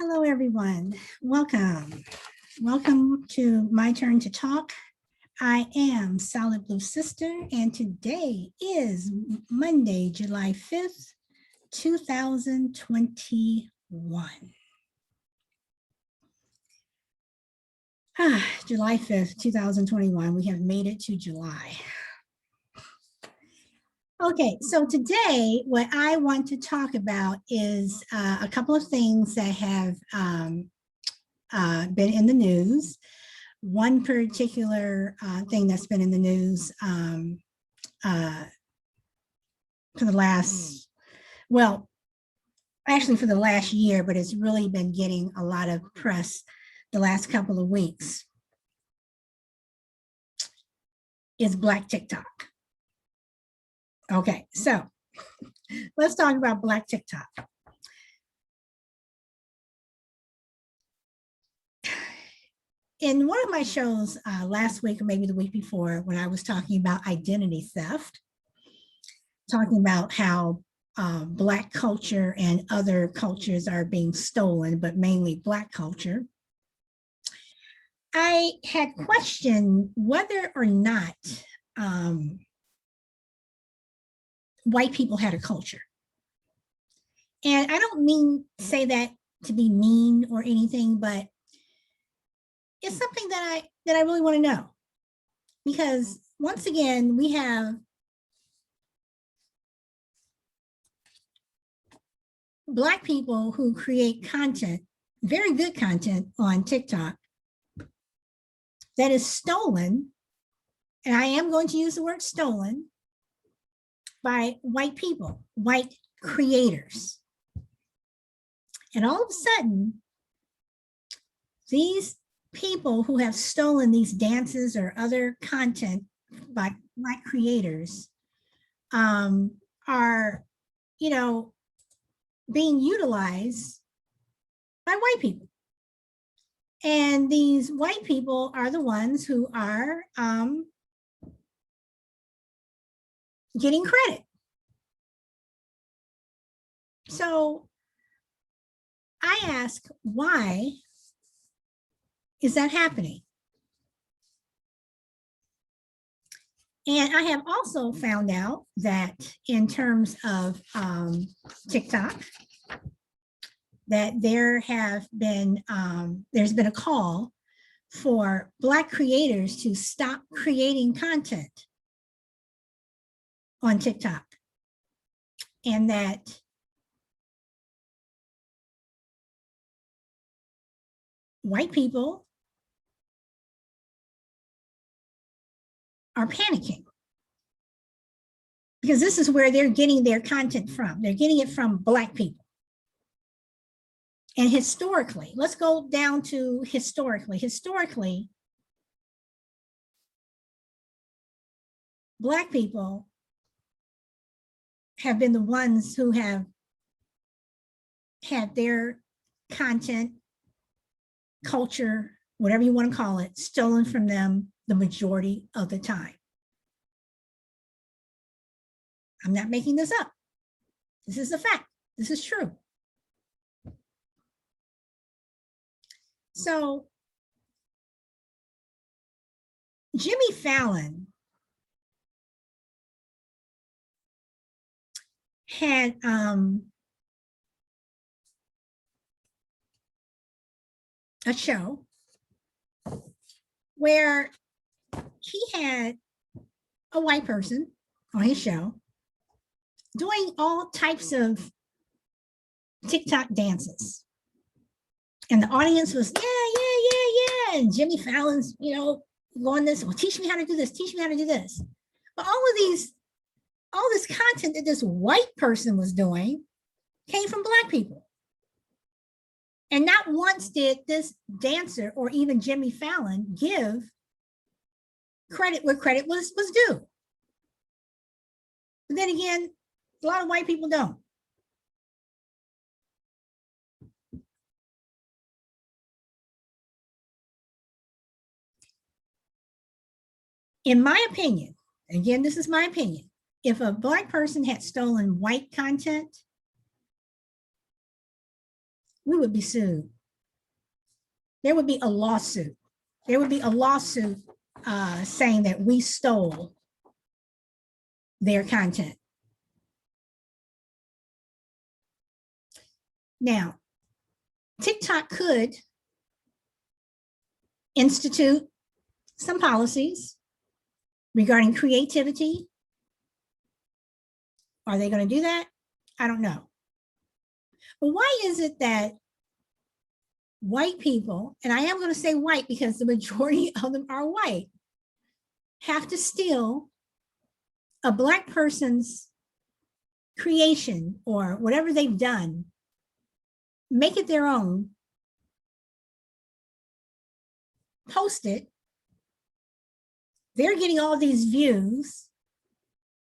Hello, everyone. Welcome. Welcome to My Turn to Talk. I am Solid Blue Sister, and today is Monday, July 5th, 2021. July 5th, 2021. We have made it to July. Okay, so today what I want to talk about is a couple of things that have been in the news. One particular thing that's been in the news for the last, well, actually for the last year, but it's really been getting a lot of press the last couple of weeks, is Black TikTok. Okay, so let's talk about Black TikTok. In one of my shows last week or maybe the week before, when I was talking about identity theft, talking about how Black culture and other cultures are being stolen, but mainly Black culture, I had questioned whether or not white people had a culture. And I don't mean say that to be mean or anything, but it's something that I really want to know. Because once again, we have Black people who create content, very good content on TikTok that is stolen, and I am going to use the word stolen, by white people, white creators. And all of a sudden, these people who have stolen these dances or other content by Black creators are, being utilized by white people. And these white people are the ones who are getting credit. So I ask, why is that happening? And I have also found out that in terms of TikTok, that there's been a call for Black creators to stop creating content on TikTok, and that white people are panicking because this is where they're getting their content from. They're getting it from Black people. And historically, let's go down to historically. Historically, Black people have been the ones who have had their content, culture, whatever you want to call it, stolen from them the majority of the time. I'm not making this up. This is a fact. This is true. So Jimmy Fallon had a show where he had a white person on his show doing all types of TikTok dances. And the audience was, yeah. And Jimmy Fallon's, going this, well, teach me how to do this, teach me how to do this. But all this content that this white person was doing came from Black people. And not once did this dancer or even Jimmy Fallon give credit where credit was due. But then again, a lot of white people don't. In my opinion, again, this is my opinion, if a Black person had stolen white content, we would be sued. There would be a lawsuit. There would be a lawsuit saying that we stole their content. Now, TikTok could institute some policies regarding creativity. Are they going to do that? I don't know. But why is it that white people, and I am going to say white because the majority of them are white, have to steal a Black person's creation or whatever they've done, make it their own, post it, they're getting all these views.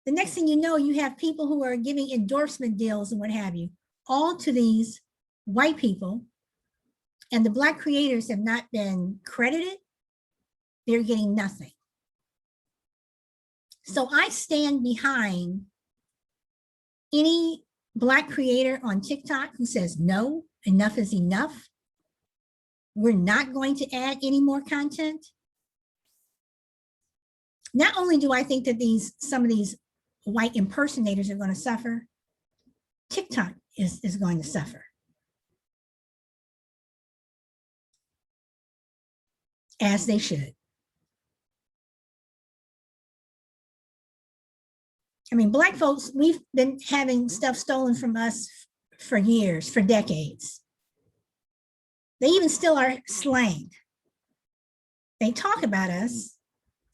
The next thing you know, you have people who are giving endorsement deals and what have you, all to these white people, and the Black creators have not been credited. They're getting nothing. So I stand behind any Black creator on TikTok who says, no, enough is enough. We're not going to add any more content. Not only do I think that some of these white impersonators are going to suffer, TikTok is going to suffer. As they should. I mean, Black folks, we've been having stuff stolen from us for years, for decades. They even still are slang. They talk about us,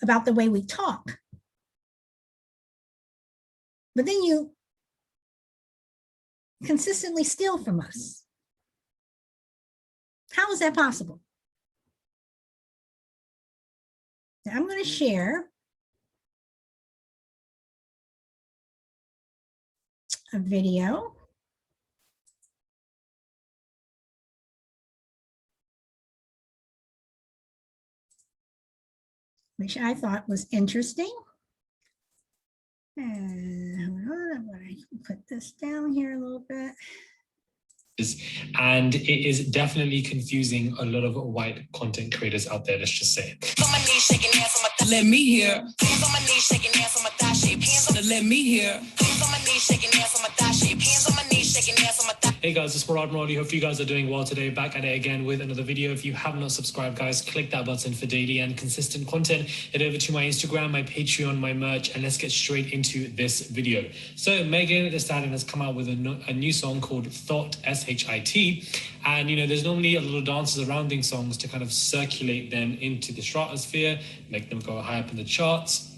about the way we talk. But then you consistently steal from us. How is that possible? Now I'm going to share a video. Which I thought was interesting. And hold on, I'm going to put this down here a little bit. And it is definitely confusing a lot of white content creators out there, let's just say. Let me hear. Let me hear. Hey guys, it's Murad Maradi. Hope you guys are doing well today. Back at it again with another video. If you have not subscribed, guys, click that button for daily and consistent content. Head over to my Instagram, my Patreon, my merch, and let's get straight into this video. So Megan Thee Stallion has come out with a new song called Thot, S-H-I-T. And, you know, there's normally a lot of dances around these songs to kind of circulate them into the stratosphere, make them go high up in the charts,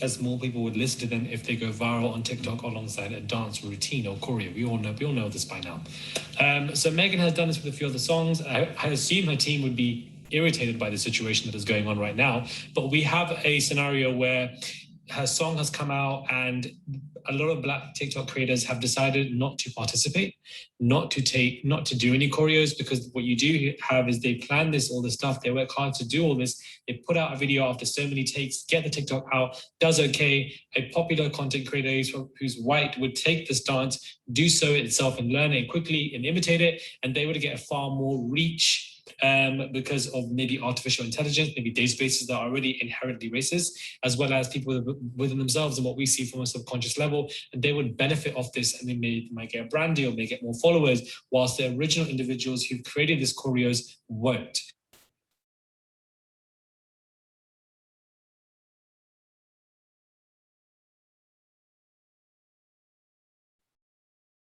as more people would listen to them if they go viral on TikTok alongside a dance routine or choreo. We all know this by now. So Megan has done this with a few other songs. I assume her team would be irritated by the situation that is going on right now, but we have a scenario where her song has come out and a lot of Black TikTok creators have decided not to participate, not to do any choreos, because what you do have is they plan all this stuff, they work hard to do all this, they put out a video after so many takes, get the TikTok out, does okay. A popular content creator who's white would take this dance, do so itself and learn it quickly and imitate it, and they would get a far more reach because of maybe artificial intelligence, maybe databases that are already inherently racist, as well as people within themselves and what we see from a subconscious level, and they would benefit off this, and they might get a brand deal, may get more followers, whilst the original individuals who've created this choreos won't.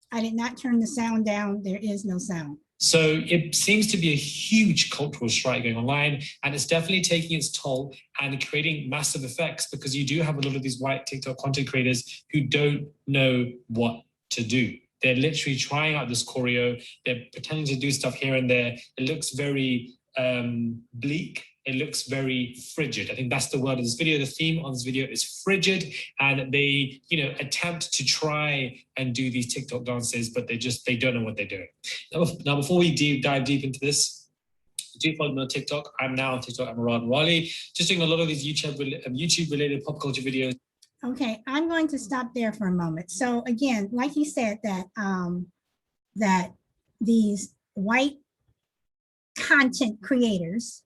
I did not turn the sound down. There is no sound. So it seems to be a huge cultural strike going online, and it's definitely taking its toll and creating massive effects, because you do have a lot of these white TikTok content creators who don't know what to do. They're literally trying out this choreo. They're pretending to do stuff here and there. It looks very bleak. It looks very frigid. I think that's the word of this video. The theme on this video is frigid, and they, attempt to try and do these TikTok dances, but they don't know what they're doing. Now, before we dive deep into this, do follow me on TikTok. I'm now on TikTok. I'm Murad Maradi. Just doing a lot of these YouTube-related pop culture videos. Okay, I'm going to stop there for a moment. So again, like you said, that that these white content creators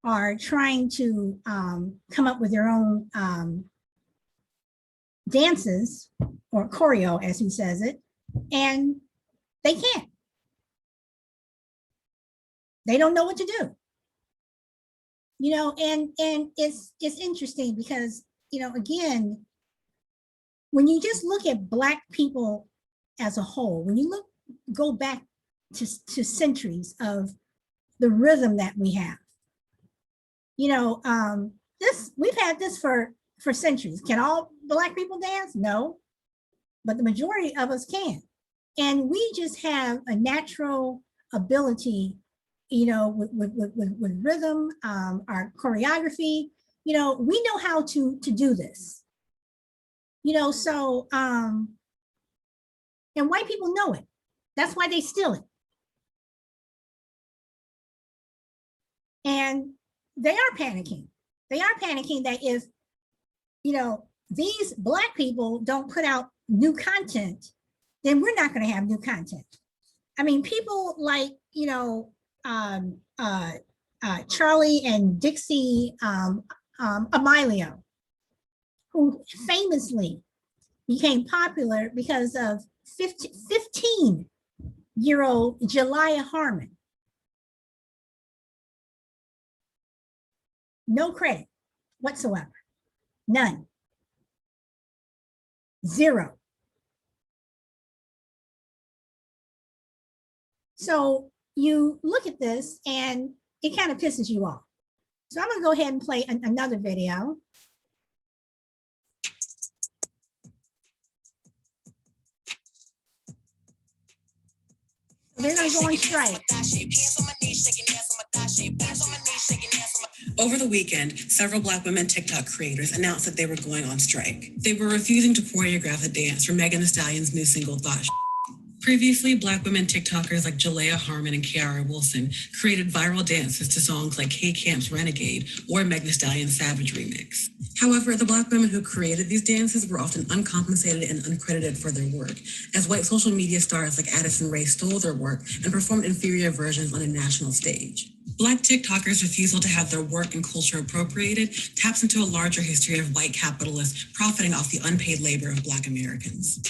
are trying to come up with their own dances or choreo, as he says it, and they can't. They don't know what to do. You know, and it's interesting because, you know, again, when you just look at Black people as a whole, when you go back to centuries of the rhythm that we have, you know, we've had this for centuries. Can all Black people dance? No, but the majority of us can. And we just have a natural ability, you know, with rhythm, our choreography, you know, we know how to do this, you know, so, and white people know it. That's why they steal it. And they are panicking. They are panicking that if, you know, these Black people don't put out new content, then we're not going to have new content. I mean, people like, you know, Charlie and Dixie Emilio, who famously became popular because of 15-year-old Jelaya Harmon. No credit whatsoever. None. Zero. So you look at this and it kind of pisses you off. So I'm going to go ahead and play another video. They're going to go on strike. Over the weekend, several Black women TikTok creators announced that they were going on strike. They were refusing to choreograph a dance for Megan Thee Stallion's new single, Thot. Previously, Black women TikTokers like Jelaya Harmon and Kiara Wilson created viral dances to songs like K-Camp's Renegade or Megan Thee Stallion's Savage remix. However, the Black women who created these dances were often uncompensated and uncredited for their work, as white social media stars like Addison Rae stole their work and performed inferior versions on a national stage. Black TikTokers' refusal to have their work and culture appropriated taps into a larger history of white capitalists profiting off the unpaid labor of Black Americans.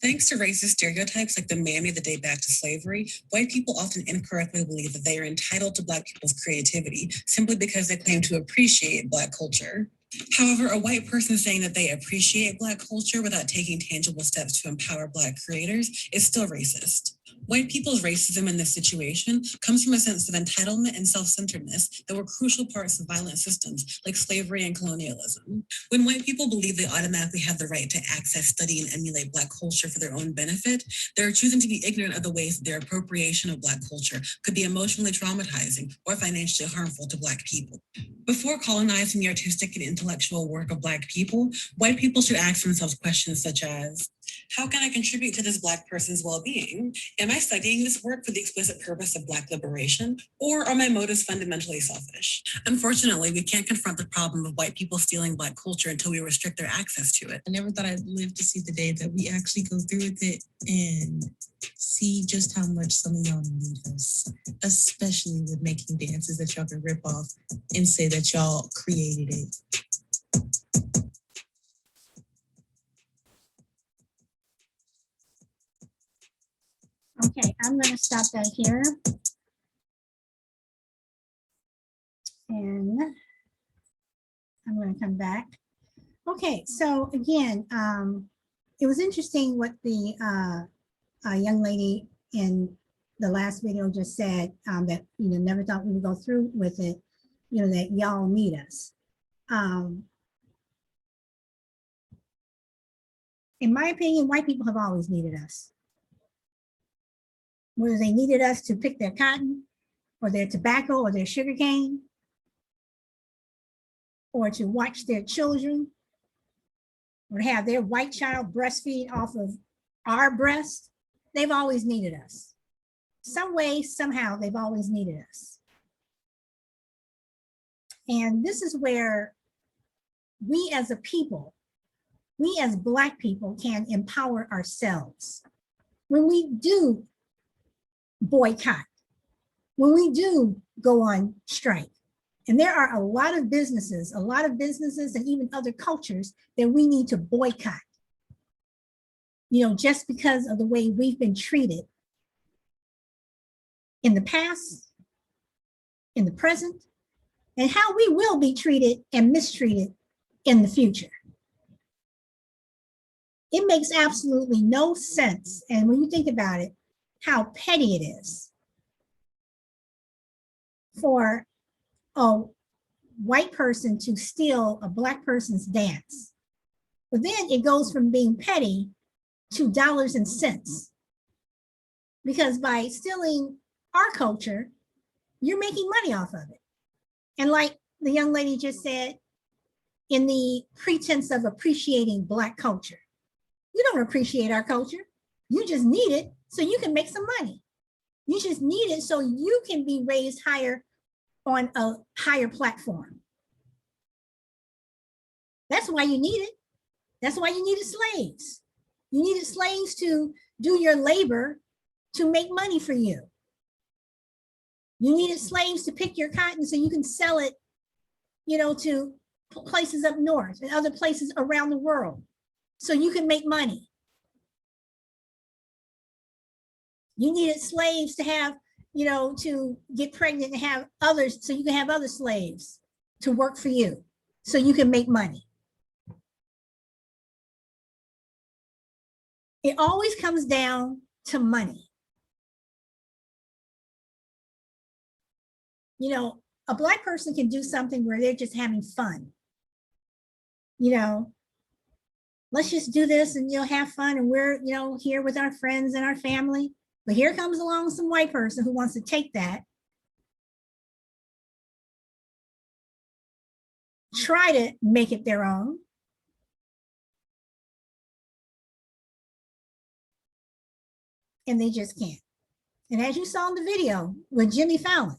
Thanks to racist stereotypes like the mammy that date back to slavery, white people often incorrectly believe that they are entitled to Black people's creativity simply because they claim to appreciate Black culture. However, a white person saying that they appreciate Black culture without taking tangible steps to empower Black creators is still racist. White people's racism in this situation comes from a sense of entitlement and self-centeredness that were crucial parts of violent systems like slavery and colonialism. When white people believe they automatically have the right to access, study, and emulate Black culture for their own benefit, they're choosing to be ignorant of the ways that their appropriation of Black culture could be emotionally traumatizing or financially harmful to Black people. Before colonizing the artistic and intellectual work of Black people, white people should ask themselves questions such as, how can I contribute to this Black person's well-being? Am I studying this work for the explicit purpose of Black liberation, or are my motives fundamentally selfish? Unfortunately, we can't confront the problem of white people stealing Black culture until we restrict their access to it. I never thought I'd live to see the day that we actually go through with it and see just how much some of y'all need us, especially with making dances that y'all can rip off and say that y'all created it. Okay, I'm going to stop that here. And I'm going to come back. Okay, so again, it was interesting what the young lady in the last video just said, that, you know, never thought we would go through with it, you know, that y'all need us. In my opinion, white people have always needed us. Whether they needed us to pick their cotton or their tobacco or their sugarcane, or to watch their children, or have their white child breastfeed off of our breast, they've always needed us. Some way, somehow, they've always needed us. And this is where we as a people, we as Black people can empower ourselves. When we do boycott, when we do go on strike, and there are a lot of businesses and even other cultures that we need to boycott, just because of the way we've been treated in the past, in the present, and how we will be treated and mistreated in the future. It makes absolutely no sense. And when you think about it, how petty it is for a white person to steal a Black person's dance. But then it goes from being petty to dollars and cents. Because by stealing our culture, you're making money off of it. And like the young lady just said, in the pretense of appreciating Black culture, you don't appreciate our culture. You just need it so you can make some money. You just need it so you can be raised higher on a higher platform. That's why you need it. That's why you needed slaves. You needed slaves to do your labor to make money for you. You needed slaves to pick your cotton so you can sell it, to places up north and other places around the world so you can make money. You needed slaves to have, to get pregnant and have others so you can have other slaves to work for you so you can make money. It always comes down to money. A Black person can do something where they're just having fun. Let's just do this and have fun, and we're here with our friends and our family. But here comes along some white person who wants to take that, try to make it their own, and they just can't. And as you saw in the video with Jimmy Fallon,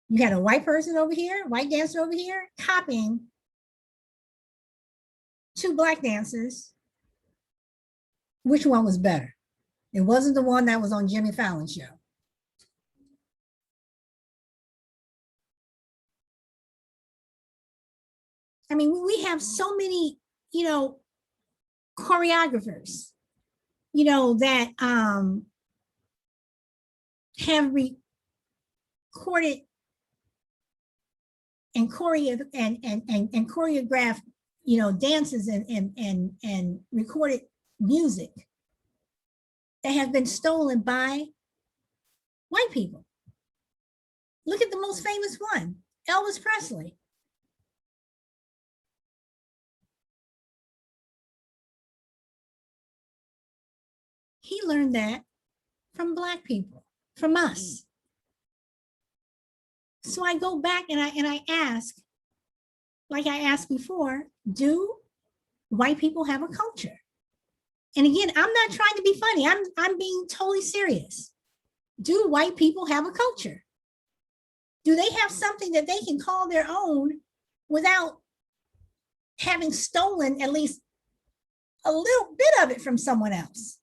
you had a white person over here, white dancer over here, copying two Black dancers. Which one was better? It wasn't the one that was on Jimmy Fallon's show. I mean, we have so many, choreographers, that have recorded and choreographed, dances and recorded music that have been stolen by white people. Look at the most famous one, Elvis Presley. He learned that from Black people, from us. So I go back and I ask, like I asked before, do white people have a culture? And again, I'm not trying to be funny. I'm being totally serious. Do white people have a culture? Do they have something that they can call their own without having stolen at least a little bit of it from someone else?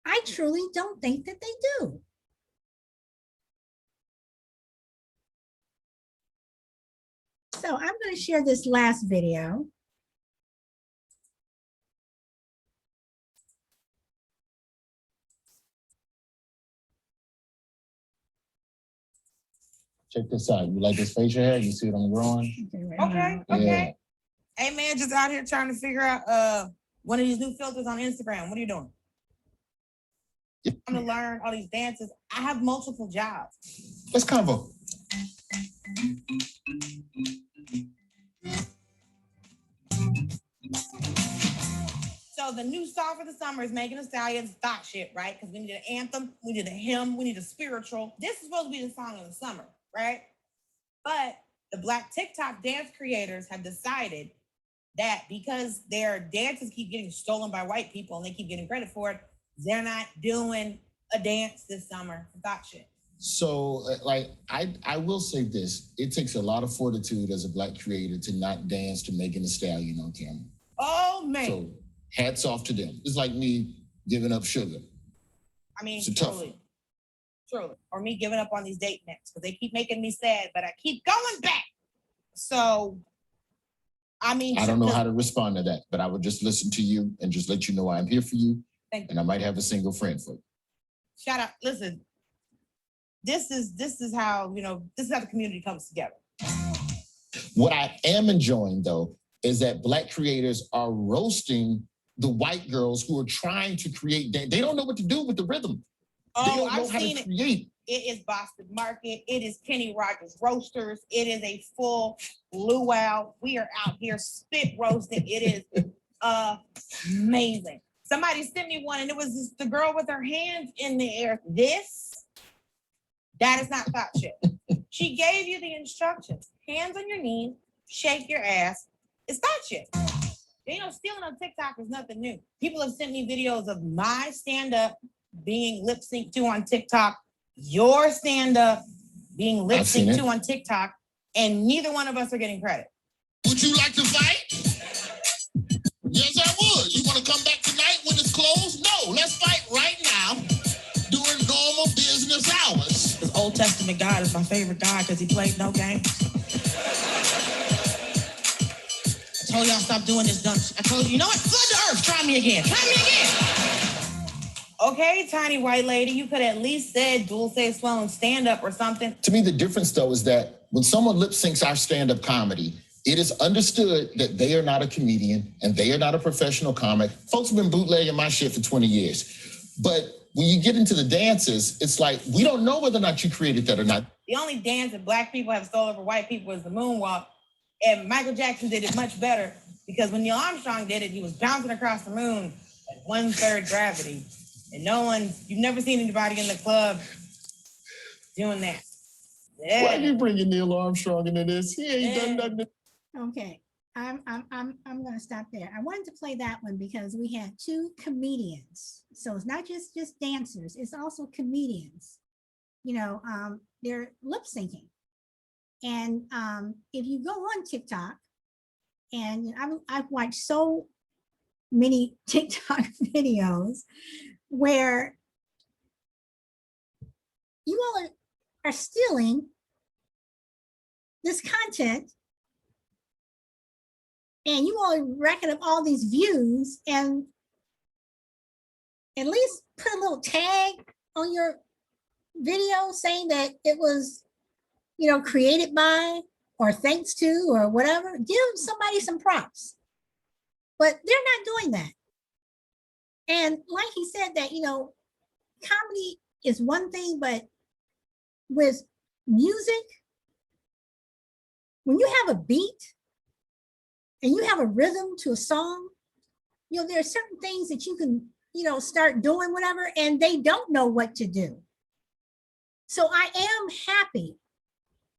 I truly don't think that they do. So I'm going to share this last video. Check this out. You like this facial hair? You see what I'm growing? Okay, Yeah. okay. Hey man, just out here trying to figure out one of these new filters on Instagram. What are you doing? I'm to learn all these dances. I have multiple jobs. Let's convo. So the new song for the summer is Megan Thee Stallion's Thought Shit, right? Because we need an anthem, we need a hymn, we need a spiritual. This is supposed to be the song of the summer, right? But the Black TikTok dance creators have decided that because their dances keep getting stolen by white people and they keep getting credit for it, they're not doing a dance this summer for thought shit. So, like, I will say this: it takes a lot of fortitude as a Black creator to not dance to Megan Thee Stallion on camera. Oh man! So, hats off to them. It's like me giving up sugar. I mean, it's tough. Truly, or me giving up on these date nights because they keep making me sad, but I keep going back. So, I mean, I don't know how to respond to that, but I would just listen to you and just let you know I'm here for you, and I might have a single friend for you. Shout out! Listen, this is how this is how the community comes together. What I am enjoying though is that Black creators are roasting the white girls who are trying to create. They don't know what to do with the rhythm. They don't know how to create. It is Boston Market. It is Kenny Rogers Roasters. It is a full luau. We are out here spit roasting. It is amazing. Somebody sent me one and it was just the girl with her hands in the air. That is not thought shit. She gave you the instructions. Hands on your knees, shake your ass. It's thought shit. Stealing on TikTok is nothing new. People have sent me videos of my stand-up being lip synced to on TikTok, your stand-up being lip synced to on TikTok, and neither one of us are getting credit. Would you like to fight? Yes, I would. You want to come back tonight when it's closed? No, let's fight right now during normal business hours. Because Old Testament God is my favorite God because he played no games. I told y'all stop doing this dumb shit. I told you know what? Flood the earth. Try me again. Okay, tiny white lady, you could at least said Dulce Sloan stand up or something. To me, the difference though is that when someone lip syncs our stand-up comedy, it is understood that they are not a comedian and they are not a professional comic. Folks have been bootlegging my shit for 20 years. But when you get into the dances, it's like, we don't know whether or not you created that or not. The only dance that Black people have stolen for white people is the moonwalk. And Michael Jackson did it much better because when Neil Armstrong did it, he was bouncing across the moon at 1/3 gravity. And you've never seen anybody in the club doing that. Yeah. Why are you bringing Neil Armstrong into this? He ain't done nothing. Okay, I'm gonna stop there. I wanted to play that one because we had two comedians. So it's not just dancers, it's also comedians. They're lip syncing. And if you go on TikTok, and I've watched so many TikTok videos where you all are stealing this content and you all are racking up all these views and at least put a little tag on your video saying that it was, created by or thanks to or whatever. Give somebody some props. But they're not doing that. And like he said that, comedy is one thing, but with music, when you have a beat and you have a rhythm to a song, there are certain things that you can, start doing whatever, and they don't know what to do. So I am happy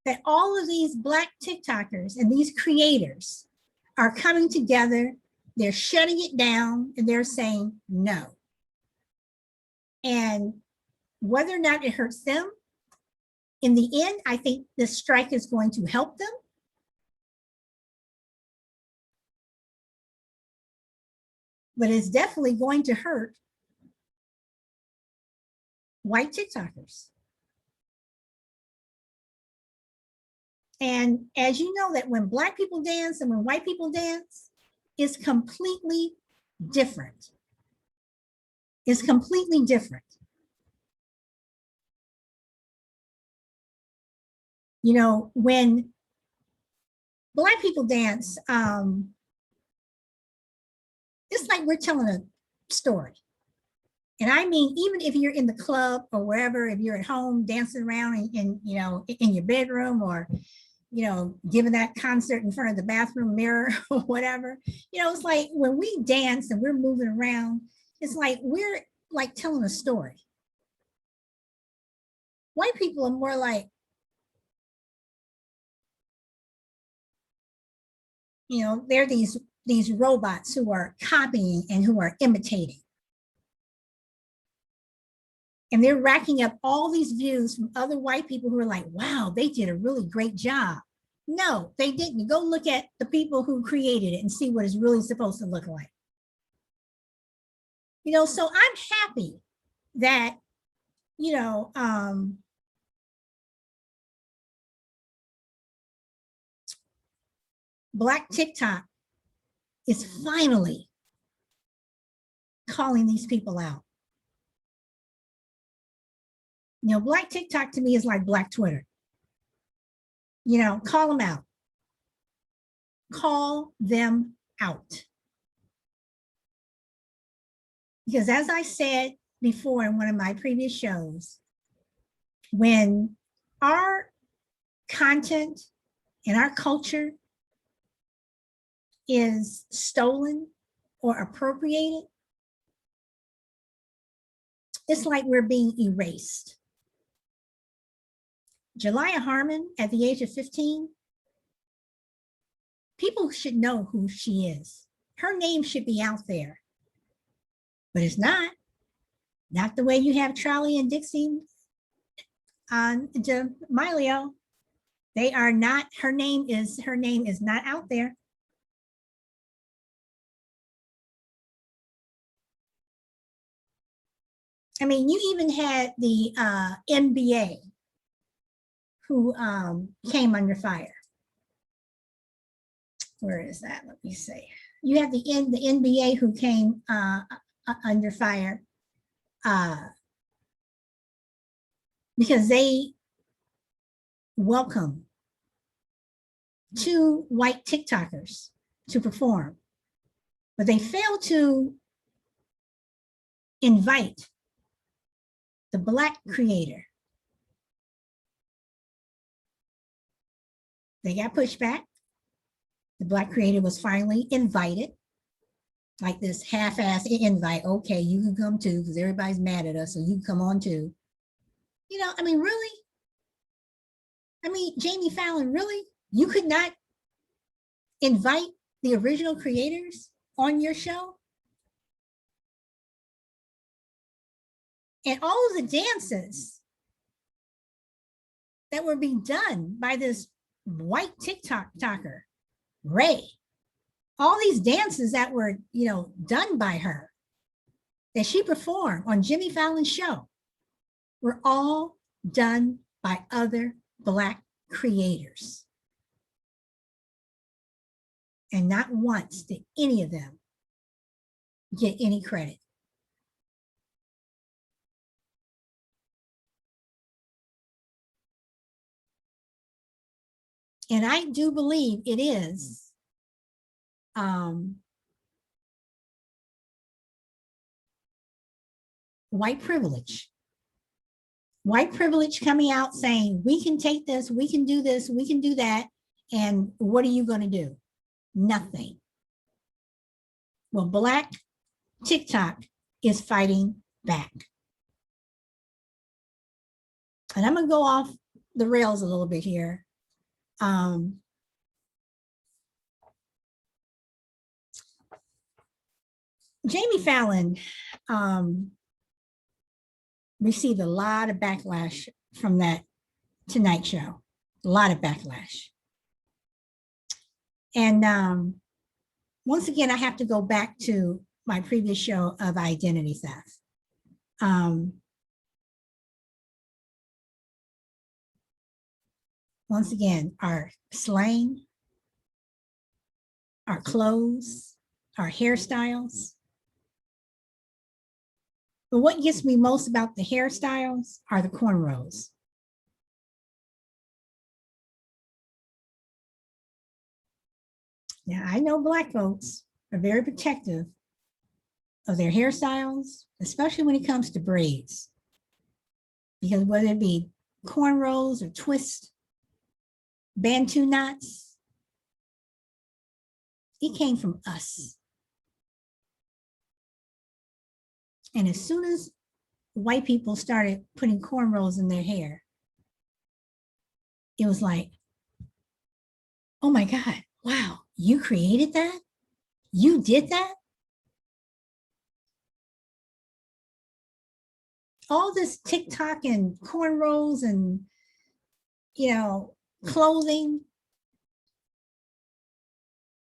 that all of these Black TikTokers and these creators are coming together. They're shutting it down and they're saying no. And whether or not it hurts them, in the end, I think this strike is going to help them. But it's definitely going to hurt white TikTokers. And as you know, that when Black people dance and when white people dance, it's completely different. It's completely different. When Black people dance, it's like we're telling a story. And I mean, even if you're in the club or wherever, if you're at home dancing around in your bedroom or, giving that concert in front of the bathroom mirror or whatever, it's like when we dance and we're moving around, it's like we're like telling a story. White people are more like, they're these, these robots who are copying and who are imitating. And they're racking up all these views from other white people who are like, wow, they did a really great job. No, they didn't. Go look at the people who created it and see what it's really supposed to look like. You know, so I'm happy that, you know, Black TikTok is finally calling these people out. You know, Black TikTok to me is like Black Twitter. You know, call them out. Call them out. Because as I said before in one of my previous shows, when our content and our culture is stolen or appropriated, it's like we're being erased. Jelaya Harmon, at the age of 15, people should know who she is. Her name should be out there, but it's not. Not the way you have Charlie and Dixie on D'Amelio. They are not, her name is not out there. I mean, you even had the NBA who came under fire. Where is that? Let me see. You have the NBA who came under fire because they welcome 2 white TikTokers to perform, but they failed to invite the Black creator. They got pushed back. The Black creator was finally invited, like this half-ass invite. Okay, you can come too, because everybody's mad at us, so you can come on too. You know, I mean, really? I mean, Jamie Fallon, really? You could not invite the original creators on your show? And all of the dances that were being done by this white TikToker, Ray, all these dances that were, you know, done by her, that she performed on Jimmy Fallon's show, were all done by other Black creators. And not once did any of them get any credit. And I do believe it is white privilege. White privilege coming out saying, we can take this, we can do this, we can do that. And what are you going to do? Nothing. Well, Black TikTok is fighting back. And I'm going to go off the rails a little bit here. Jamie Fallon received a lot of backlash from that Tonight Show, a lot of backlash. And once again, I have to go back to my previous show of identity theft. Once again, our slang, our clothes, our hairstyles. But what gets me most about the hairstyles are the cornrows. Now, I know Black folks are very protective of their hairstyles, especially when it comes to braids. Because whether it be cornrows or twists, Bantu knots, it came from us. And as soon as white people started putting cornrows in their hair, it was like, oh my God, wow, you created that? You did that? All this TikTok and cornrows and, clothing.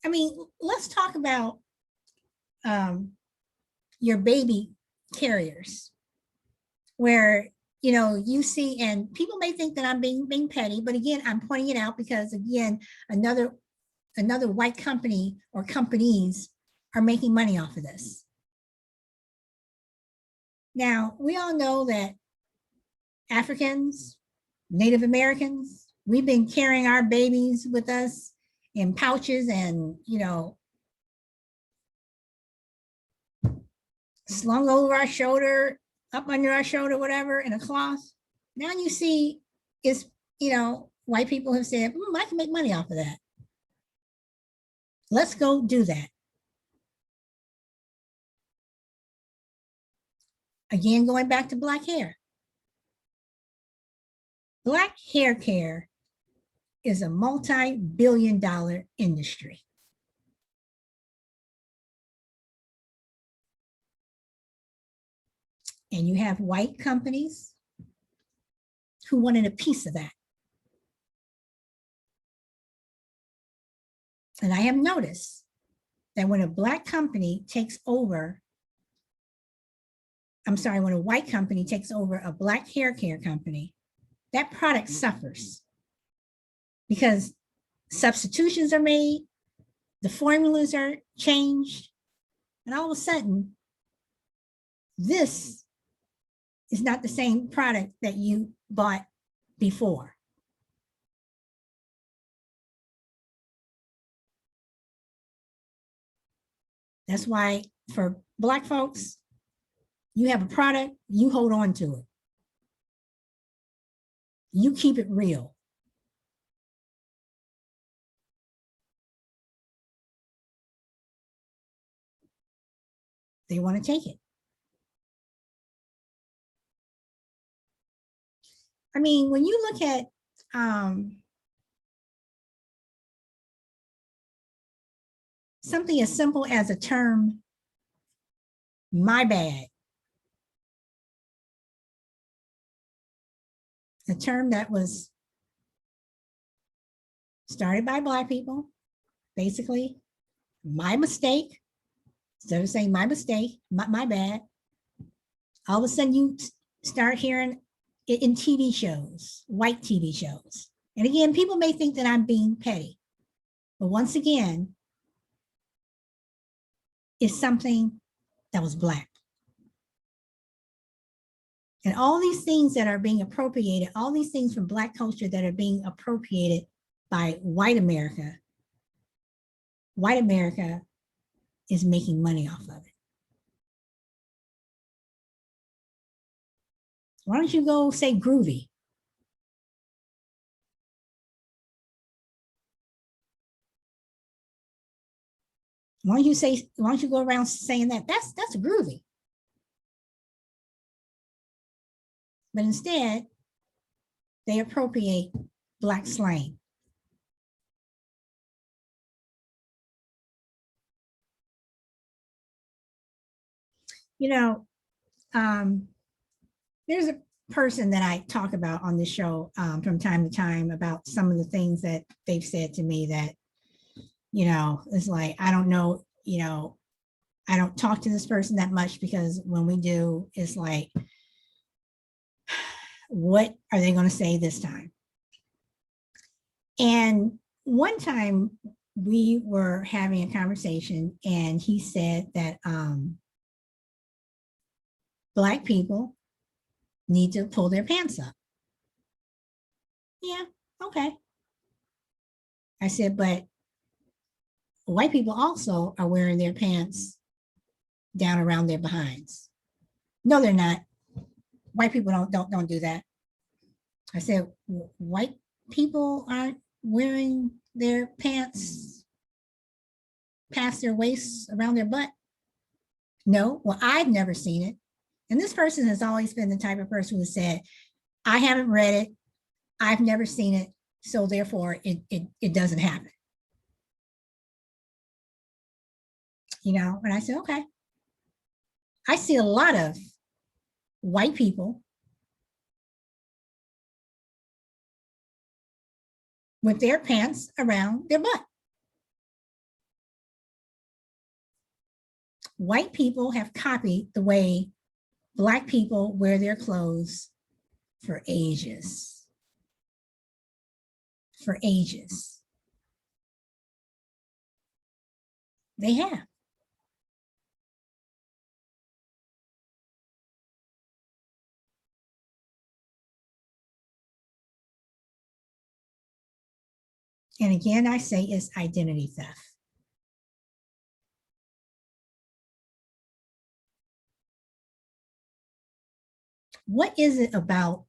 I mean, let's talk about your baby carriers where, you see, and people may think that I'm being petty, but again, I'm pointing it out because again, another white company or companies are making money off of this. Now, we all know that Africans, Native Americans, we've been carrying our babies with us in pouches and, slung over our shoulder, up under our shoulder, whatever, in a cloth. Now you see it's, white people have said, I can make money off of that. Let's go do that. Again, going back to black hair. Black hair care is a multi-billion-dollar industry. And you have white companies who wanted a piece of that. And I have noticed that when a black company takes over, when a white company takes over a black hair care company, that product suffers because substitutions are made, the formulas are changed, and all of a sudden, this is not the same product that you bought before. That's why for black folks, you have a product, you hold on to it. You keep it real. They want to take it. I mean, when you look at something as simple as a term, my bad, a term that was started by black people, basically, my mistake, instead of saying my mistake, my bad, all of a sudden you start hearing it in TV shows, white TV shows. And again, people may think that I'm being petty, but once again, it's something that was black. And all these things that are being appropriated, all these things from black culture that are being appropriated by white America is making money off of it. Why don't you go say groovy? Why don't you go around saying that? That's groovy. But instead, they appropriate black slang. There's a person that I talk about on the show from time to time about some of the things that they've said to me that, it's like, I don't know, I don't talk to this person that much because when we do, it's like, what are they going to say this time? And one time we were having a conversation and he said that black people need to pull their pants up. Yeah, okay. I said, but white people also are wearing their pants down around their behinds. No, they're not. White people don't do that. I said, white people aren't wearing their pants past their waists around their butt. No, well, I've never seen it. And this person has always been the type of person who said, I haven't read it, I've never seen it, so therefore it doesn't happen. And I said, okay. I see a lot of white people with their pants around their butt. White people have copied the way Black people wear their clothes for ages. For ages. They have. And again, I say it's identity theft. What is it about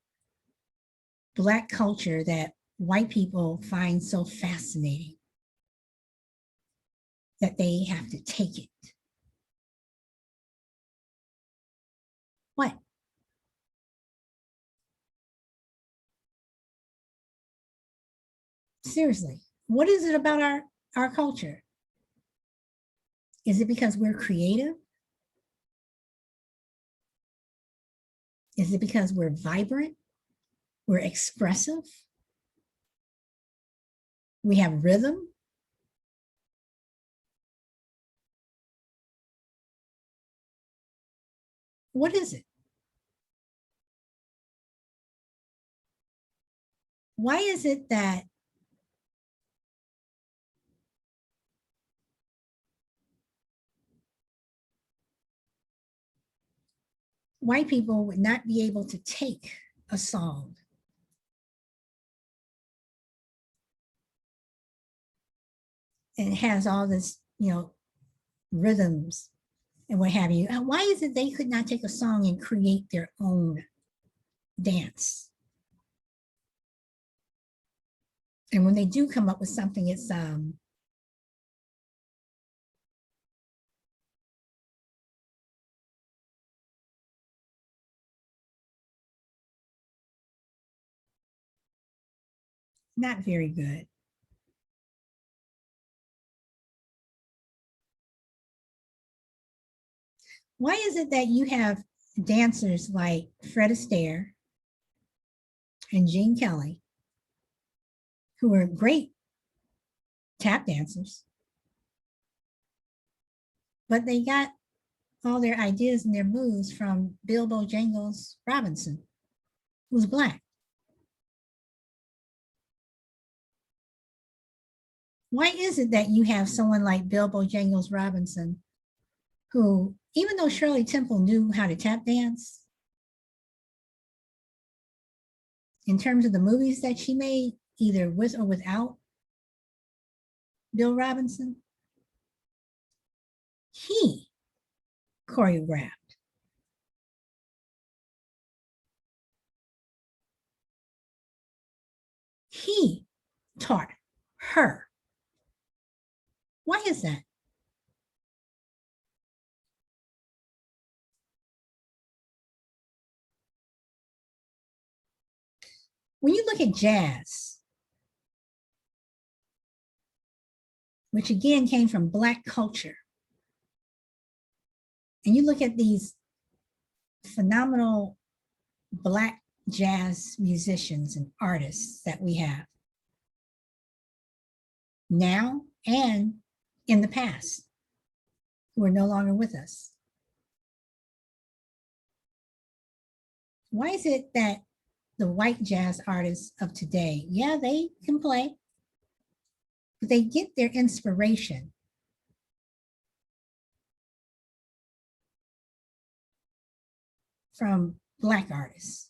Black culture that white people find so fascinating that they have to take it? What? Seriously, what is it about our culture? Is it because we're creative? Is it because we're vibrant? We're expressive? We have rhythm? What is it? Why is it that white people would not be able to take a song and it has all this, rhythms and what have you? Why is it they could not take a song and create their own dance? And when they do come up with something, it's not very good. Why is it that you have dancers like Fred Astaire and Gene Kelly, who are great tap dancers, but they got all their ideas and their moves from Bill Bojangles Robinson, who's Black? Why is it that you have someone like Bill Bojangles Robinson, who, even though Shirley Temple knew how to tap dance, in terms of the movies that she made, either with or without Bill Robinson, he choreographed. He taught her. Why is that? When you look at jazz, which again came from Black culture, and you look at these phenomenal Black jazz musicians and artists that we have now and in the past, who are no longer with us. Why is it that the white jazz artists of today, yeah, they can play, but they get their inspiration from Black artists?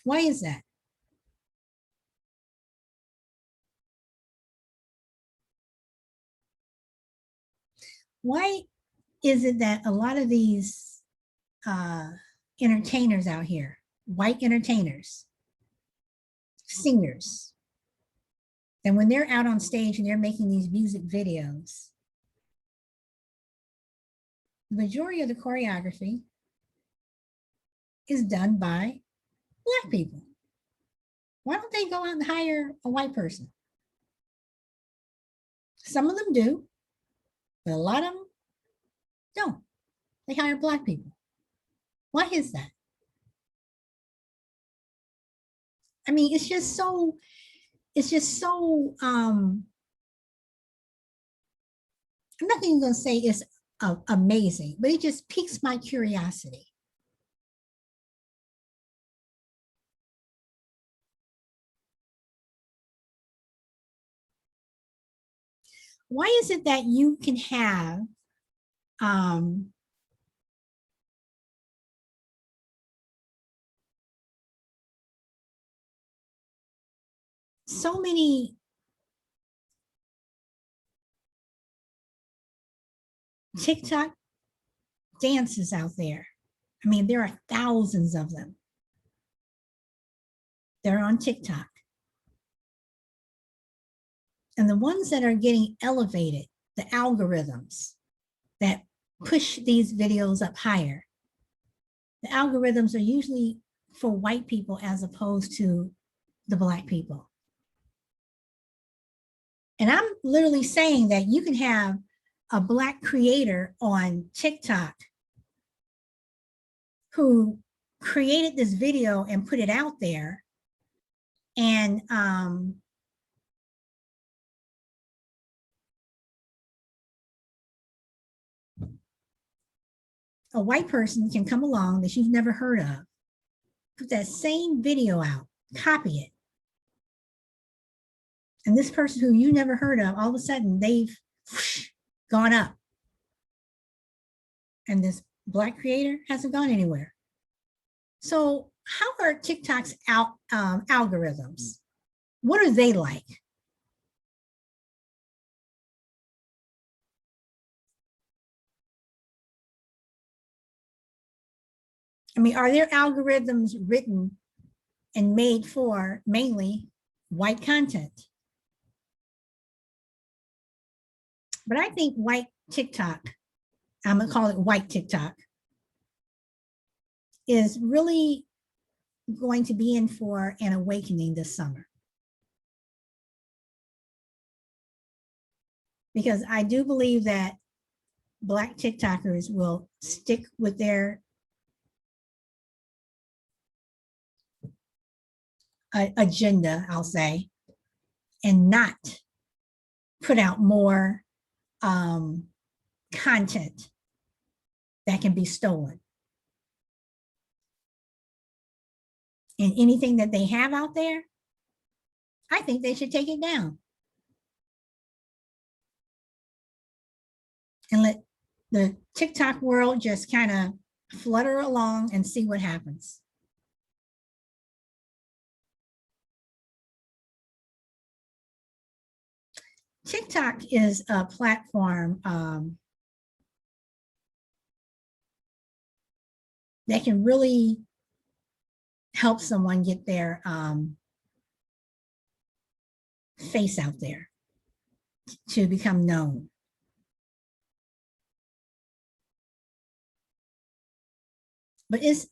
Why is that? Why is it that a lot of these entertainers out here, white entertainers, singers, and when they're out on stage and they're making these music videos, the majority of the choreography is done by Black people? Why don't they go out and hire a white person? Some of them do, but a lot of them don't. They hire Black people. Why is that? I mean, it's just so I'm not even going to say it's amazing, but it just piques my curiosity. Why is it that you can have so many TikTok dances out there? I mean, there are thousands of them. They're on TikTok. And the ones that are getting elevated, the algorithms that push these videos up higher, the algorithms are usually for white people as opposed to the Black people. And I'm literally saying that you can have a Black creator on TikTok who created this video and put it out there, and a white person can come along that you've never heard of, put that same video out, copy it. And this person who you never heard of, all of a sudden they've gone up. And this Black creator hasn't gone anywhere. So how are TikTok's algorithms? What are they like? I mean, are their algorithms written and made for mainly white content? But I think white TikTok, I'm gonna call it white TikTok, is really going to be in for an awakening this summer. Because I do believe that Black TikTokers will stick with their agenda, I'll say, and not put out more content that can be stolen. And anything that they have out there, I think they should take it down. And let the TikTok world just kind of flutter along and see what happens. TikTok is a platform that can really help someone get their face out there to become known. But it's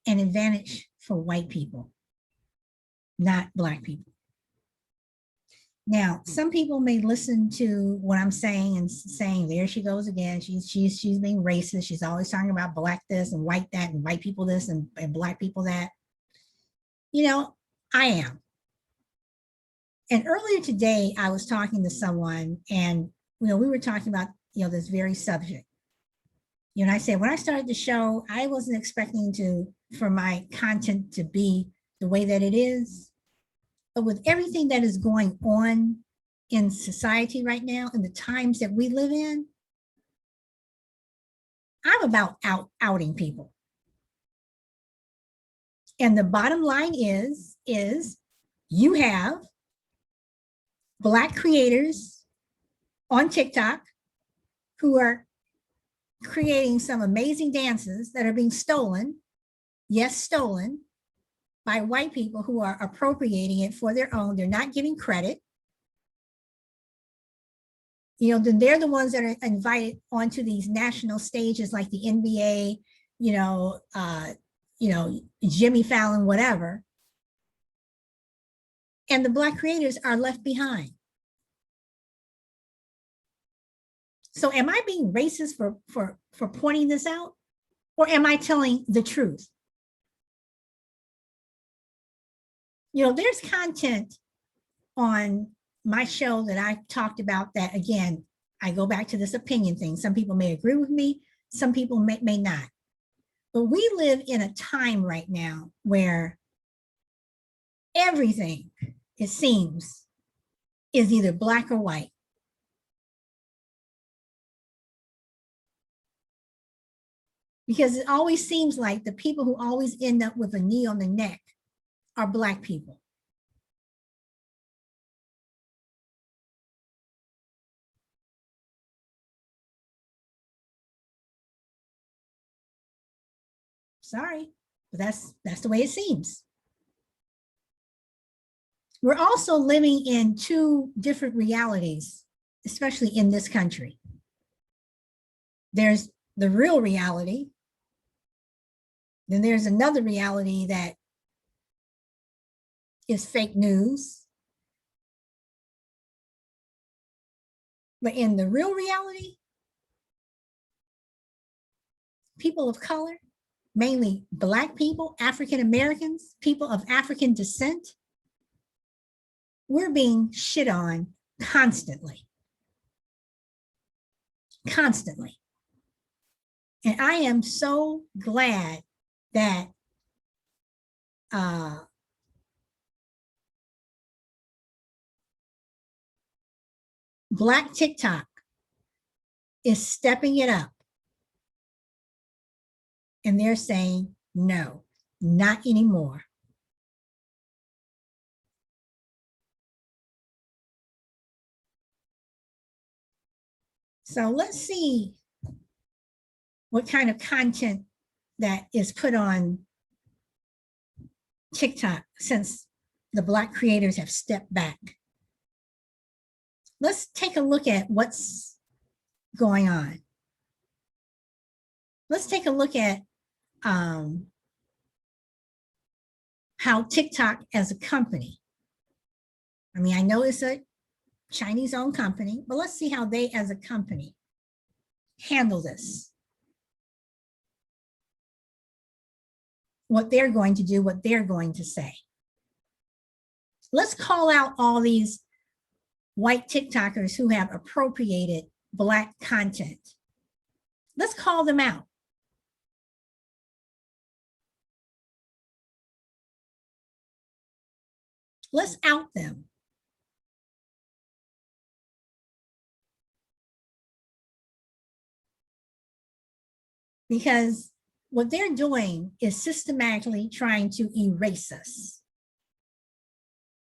an advantage for white people, not Black people. Now, some people may listen to what I'm saying and saying, there she goes again. She's being racist. She's always talking about Black this and white that and white people this and Black people that. You know, I am. And earlier today, I was talking to someone, and we were talking about this very subject. And I said, when I started the show, I wasn't expecting for my content to be the way that it is. But with everything that is going on in society right now, in the times that we live in, I'm about outing people. And the bottom line is you have Black creators on TikTok who are creating some amazing dances that are being stolen, yes, stolen, by white people who are appropriating it for their own. They're not giving credit. Then they're the ones that are invited onto these national stages like the NBA, Jimmy Fallon, whatever. And the Black creators are left behind. So am I being racist for pointing this out? Or am I telling the truth? You know, there's content on my show that I talked about that, again, I go back to this opinion thing. Some people may agree with me, some people may not. But we live in a time right now where everything, it seems, is either black or white. Because it always seems like the people who always end up with a knee on the neck are black people. Sorry, but that's the way it seems. We're also living in two different realities, especially in this country. There's the real reality. Then there's another reality that is fake news. But in the real reality, people of color, mainly Black people, African Americans, people of African descent, we're being shit on constantly. Constantly. And I am so glad that Black TikTok is stepping it up. And they're saying, no, not anymore. So let's see what kind of content that is put on TikTok since the Black creators have stepped back. Let's take a look at what's going on. Let's take a look at how TikTok as a company, I mean, I know it's a Chinese owned company, but let's see how they as a company handle this. What they're going to do, what they're going to say. Let's call out all these white TikTokers who have appropriated Black content. Let's call them out. Let's out them. Because what they're doing is systematically trying to erase us.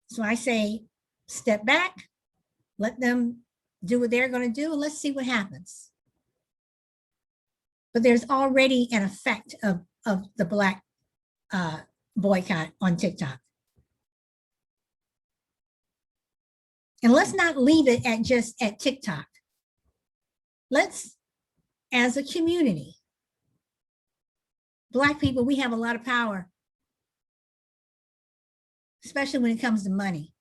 So I say, step back, let them do what they're going to do, and let's see what happens. But there's already an effect of the Black boycott on TikTok. And let's not leave it at just at TikTok. Let's, as a community, Black people, we have a lot of power, especially when it comes to money.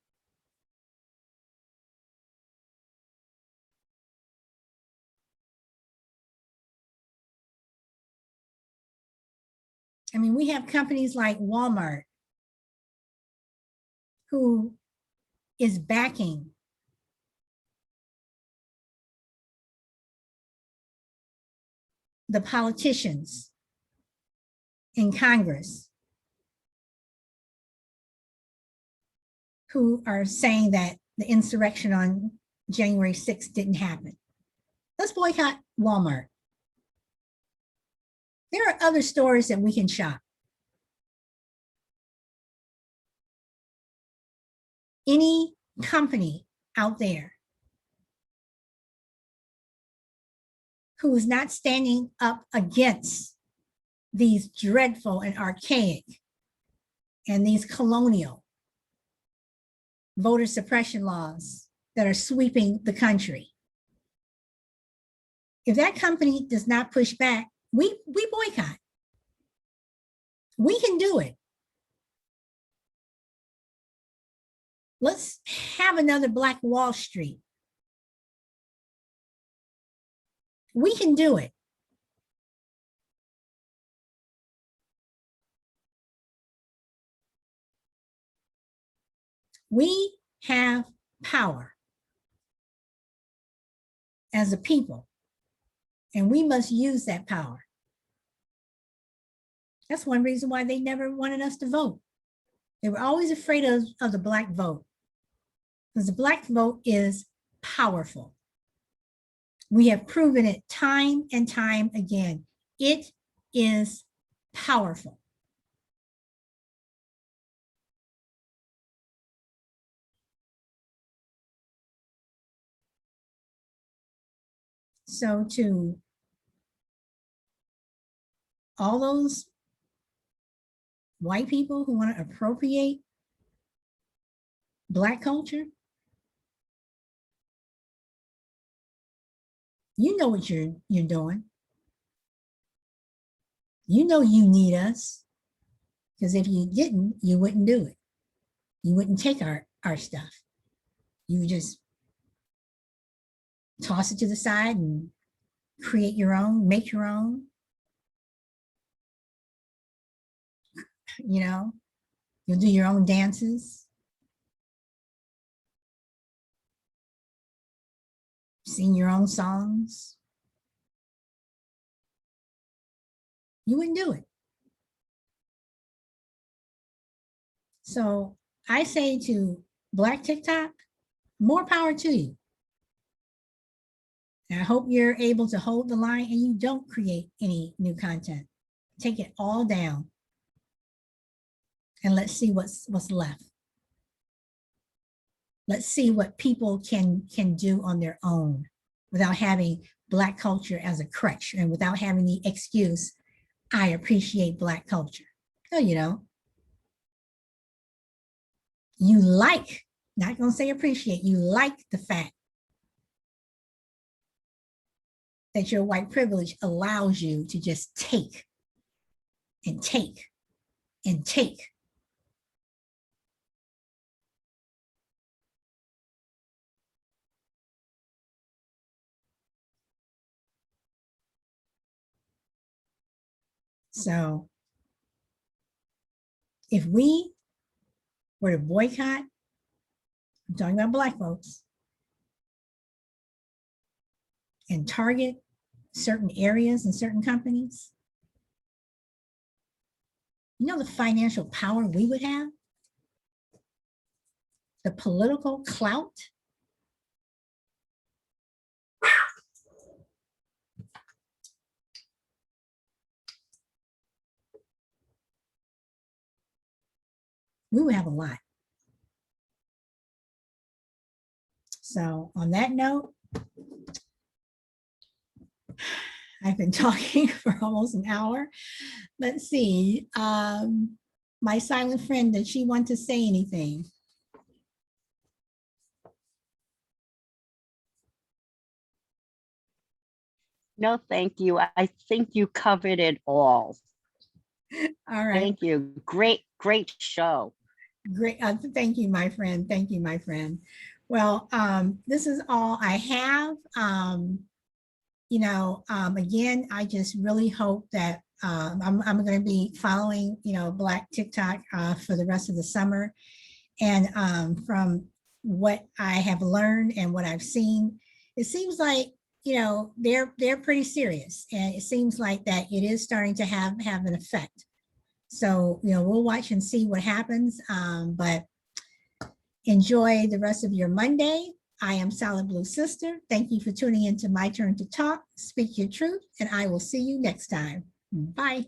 I mean, we have companies like Walmart who is backing the politicians in Congress who are saying that the insurrection on January 6th didn't happen. Let's boycott Walmart. There are other stores that we can shop. Any company out there who is not standing up against these dreadful and archaic and these colonial voter suppression laws that are sweeping the country. If that company does not push back, we boycott. We can do it. Let's have another Black Wall Street. We can do it. We have power as a people, and we must use that power. That's one reason why they never wanted us to vote. They were always afraid of the Black vote, because the Black vote is powerful. We have proven it time and time again. It is powerful. So to all those white people who want to appropriate Black culture, you know what you're doing. You know you need us, because if you didn't, you wouldn't do it. You wouldn't take our stuff. You would just toss it to the side and create your own, make your own. You know, you'll do your own dances, sing your own songs. You wouldn't do it. So I say to Black TikTok, more power to you. And I hope you're able to hold the line and you don't create any new content. Take it all down. And let's see what's left. Let's see what people can do on their own without having Black culture as a crutch and without having the excuse, I appreciate Black culture. No, you don't. You like, not gonna say appreciate, you like the fact that your white privilege allows you to just take and take and take. So if we were to boycott, I'm talking about Black folks, and target certain areas and certain companies, you know the financial power we would have? The political clout? We would have a lot. So on that note, I've been talking for almost an hour. Let's see. My silent friend, did she want to say anything? No, thank you. I think you covered it all. All right. Thank you. Great show. Great. Thank you, my friend. Thank you, my friend. Well, this is all I have. Again, I just really hope that I'm going to be following, Black TikTok for the rest of the summer. And from what I have learned and what I've seen, it seems like, they're pretty serious. And it seems like that it is starting to have an effect. So, we'll watch and see what happens. But enjoy the rest of your Monday. I am Solid Blue Sister. Thank you for tuning in to My Turn to Talk. Speak your truth, and I will see you next time. Bye.